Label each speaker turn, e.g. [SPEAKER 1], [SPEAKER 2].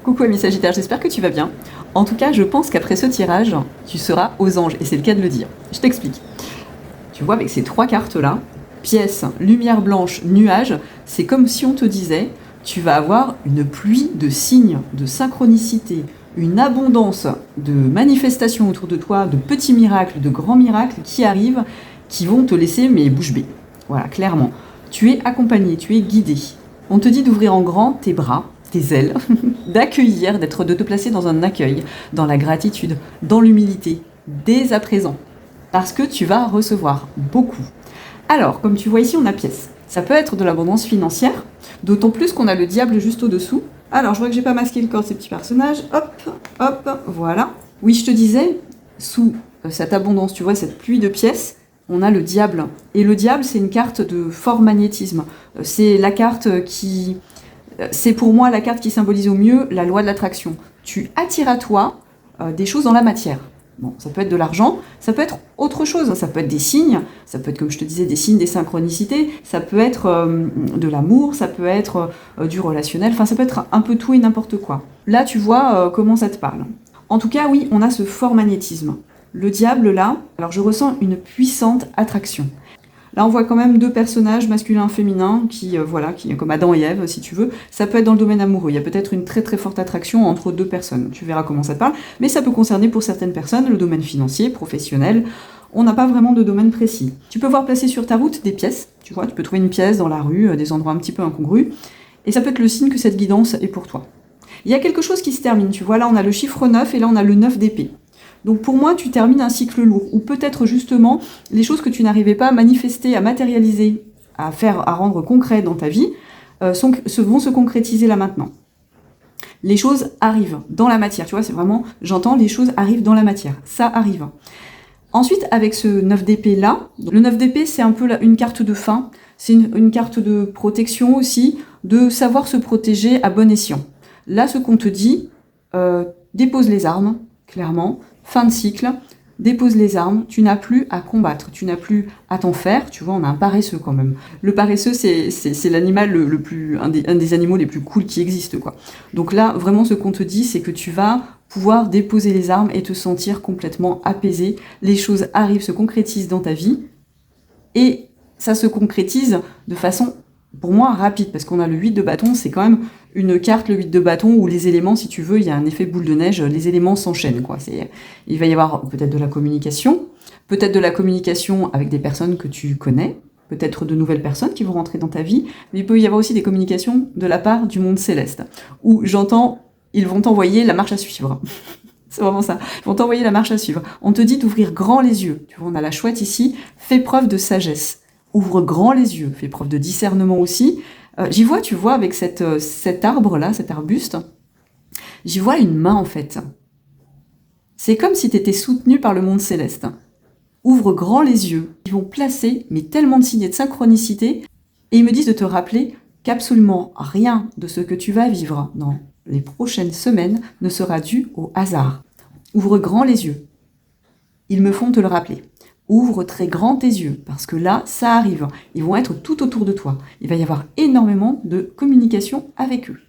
[SPEAKER 1] Coucou ami Sagittaire, j'espère que tu vas bien. En tout cas, je pense qu'après ce tirage, tu seras aux anges, et c'est le cas de le dire. Je t'explique. Tu vois, avec ces trois cartes-là, pièce, lumière blanche, nuage, c'est comme si on te disait, tu vas avoir une pluie de signes, de synchronicité, une abondance de manifestations autour de toi, de petits miracles, de grands miracles qui arrivent, qui vont te laisser mais bouche bée. Voilà, clairement. Tu es accompagné, tu es guidé. On te dit d'ouvrir en grand tes bras, tes ailes, d'accueillir, de te placer dans un accueil, dans la gratitude, dans l'humilité, dès à présent. Parce que tu vas recevoir beaucoup. Alors, comme tu vois ici, on a pièce. Ça peut être de l'abondance financière, d'autant plus qu'on a le diable juste au-dessous. Alors, je vois que j'ai pas masqué le corps de ces petits personnages. Hop, hop, voilà. Oui, je te disais, sous cette abondance, tu vois, cette pluie de pièces, on a le diable. Et le diable, c'est une carte de fort magnétisme. C'est la carte qui... C'est pour moi la carte qui symbolise au mieux la loi de l'attraction. Tu attires à toi des choses dans la matière. Bon, ça peut être de l'argent, ça peut être autre chose, ça peut être des signes, ça peut être, comme je te disais, des signes, des synchronicités, ça peut être de l'amour, ça peut être du relationnel, enfin ça peut être un peu tout et n'importe quoi. Là, tu vois comment ça te parle. En tout cas, oui, on a ce fort magnétisme. Le diable, là, alors je ressens une puissante attraction. Là, on voit quand même deux personnages, masculins et féminins, qui, comme Adam et Ève, si tu veux. Ça peut être dans le domaine amoureux. Il y a peut-être une très très forte attraction entre deux personnes. Tu verras comment ça te parle. Mais ça peut concerner pour certaines personnes le domaine financier, professionnel. On n'a pas vraiment de domaine précis. Tu peux voir placer sur ta route des pièces. Tu vois, tu peux trouver une pièce dans la rue, des endroits un petit peu incongrus. Et ça peut être le signe que cette guidance est pour toi. Il y a quelque chose qui se termine. Tu vois, là, on a le chiffre 9 et là, on a le 9 d'épée. Donc pour moi, tu termines un cycle lourd, ou peut-être justement les choses que tu n'arrivais pas à manifester, à matérialiser, à rendre concret dans ta vie, vont se concrétiser là maintenant. Les choses arrivent dans la matière, tu vois, c'est vraiment, j'entends, les choses arrivent dans la matière, ça arrive. Ensuite, avec ce 9 d'épée là, le 9 d'épée c'est un peu une carte de fin, c'est une carte de protection aussi, de savoir se protéger à bon escient. Là, ce qu'on te dit, dépose les armes, clairement, fin de cycle, dépose les armes, tu n'as plus à combattre, tu n'as plus à t'en faire, tu vois, on a un paresseux quand même. Le paresseux, c'est l'animal un des animaux les plus cool qui existent, quoi. Donc là, vraiment, ce qu'on te dit, c'est que tu vas pouvoir déposer les armes et te sentir complètement apaisé. Les choses arrivent, se concrétisent dans ta vie, et ça se concrétise de façon, pour moi, rapide, parce qu'on a le 8 de bâton, c'est quand même une carte, le 8 de bâton, où les éléments, si tu veux, il y a un effet boule de neige, les éléments s'enchaînent, quoi. Il va y avoir peut-être de la communication avec des personnes que tu connais, peut-être de nouvelles personnes qui vont rentrer dans ta vie, mais il peut y avoir aussi des communications de la part du monde céleste, où j'entends, ils vont t'envoyer la marche à suivre. C'est vraiment ça. Ils vont t'envoyer la marche à suivre. On te dit d'ouvrir grand les yeux. Tu vois, on a la chouette ici. Fais preuve de sagesse. Ouvre grand les yeux. Fais preuve de discernement aussi. J'y vois, tu vois, avec cet arbre-là, cet arbuste, j'y vois une main, en fait. C'est comme si tu étais soutenu par le monde céleste. Ouvre grand les yeux. Ils vont placer, mais tellement de signes et de synchronicité, et ils me disent de te rappeler qu'absolument rien de ce que tu vas vivre dans les prochaines semaines ne sera dû au hasard. Ouvre grand les yeux. Ils me font te le rappeler. Ouvre très grand tes yeux, parce que là, ça arrive. Ils vont être tout autour de toi. Il va y avoir énormément de communication avec eux.